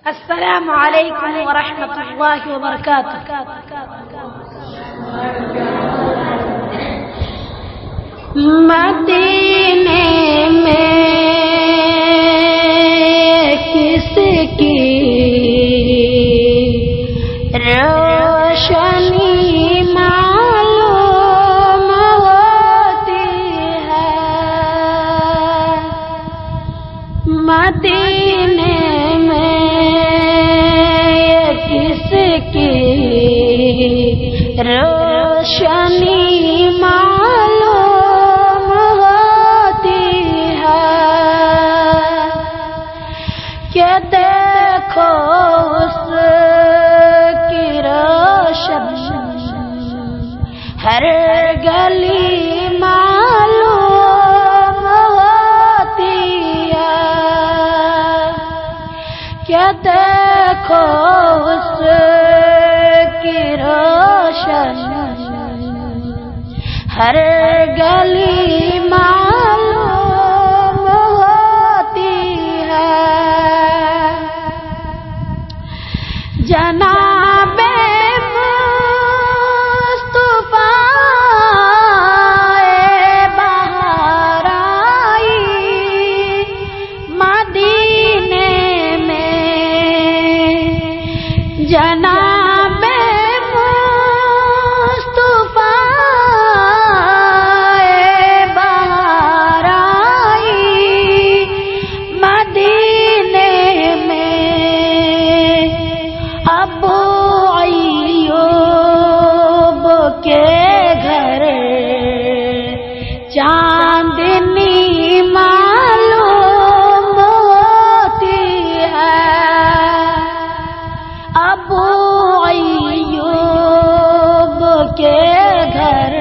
السلام علیکم ورحمۃ اللہ وبرکاتہ۔ مدینے میں کس کی روشنی معلوم ہوتی ہے، مدینے میں کس کی روشنی معلوم ہوتی ہے کہ دیکھو اس کی روشنی ہر گلی معلوم ہوتی ہے، کہ دیکھو اس کی روشنی ہر گلی معلوم ہوتی ہے۔ جناب مصطفیٰ بہار آئی مدینے میں، جناب مصطفیٰ بہار آئی مدینے میں، ابو ایوب کے گھر چاندنی معلوم ہوتی ہے، ابو ایوب کے گھر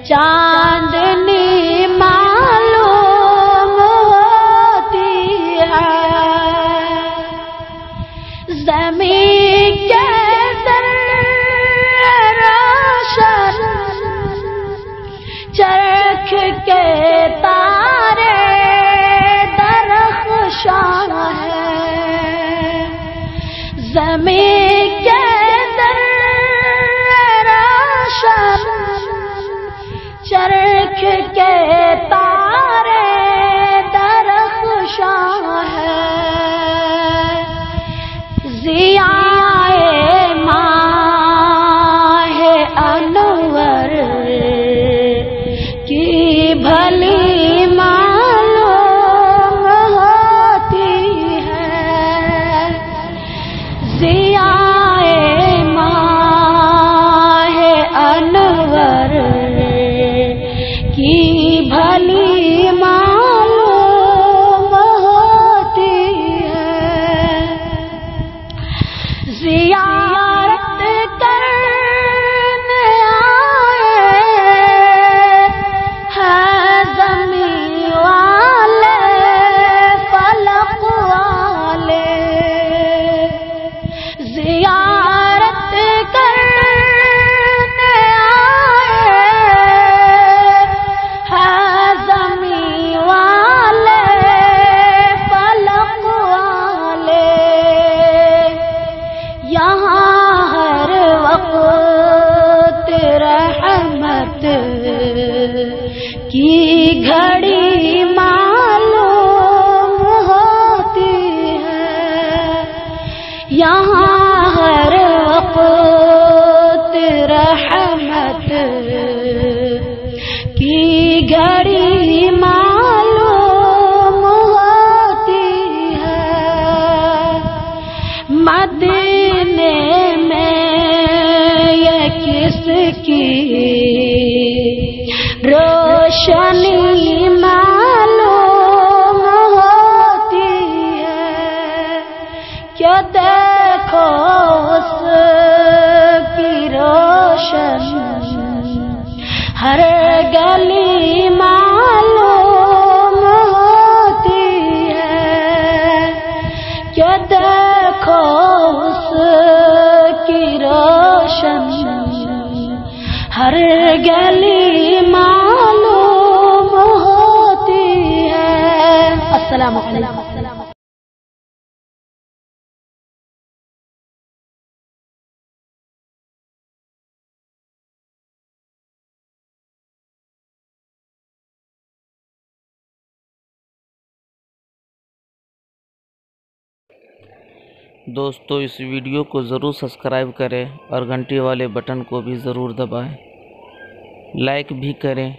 چاندنی معلوم ہوتی ہے۔ زمین کے در روشن چرخ کے تارے درخشاں ہیں، زمین کے در روشن چرخ کے تارے درخشاں ہیں، ضیاء ماہ انور کی بھلی معلوم ہوتی ہے، ضیاء ماہ انور کی بھلی معلوم ہوتی ہے۔ زیارت کرنے آئے ہیں زمین والے فلک والے، زیارت کرنے آئے ہیں زمین والے فلک والے، یہاں ہر وقت رحمت کی گھڑی معلوم ہوتی ہے، یہاں ہر وقت رحمت کی گھڑی معلوم ہوتی ہے۔ مدینے میں یہ کس کی روشنی معلوم ہوتی ہے، کہ دیکھو اس کی روشنی ہر گلی معلوم ہوتی ہے، کہ دیکھو اس کی روشنی ہر گلی معلوم ہوتی ہے۔ السلام علیکم۔ دوستو اس ویڈیو کو ضرور سبسکرائب کریں اور گھنٹی والے بٹن کو بھی ضرور دبائیں، لائک بھی کریں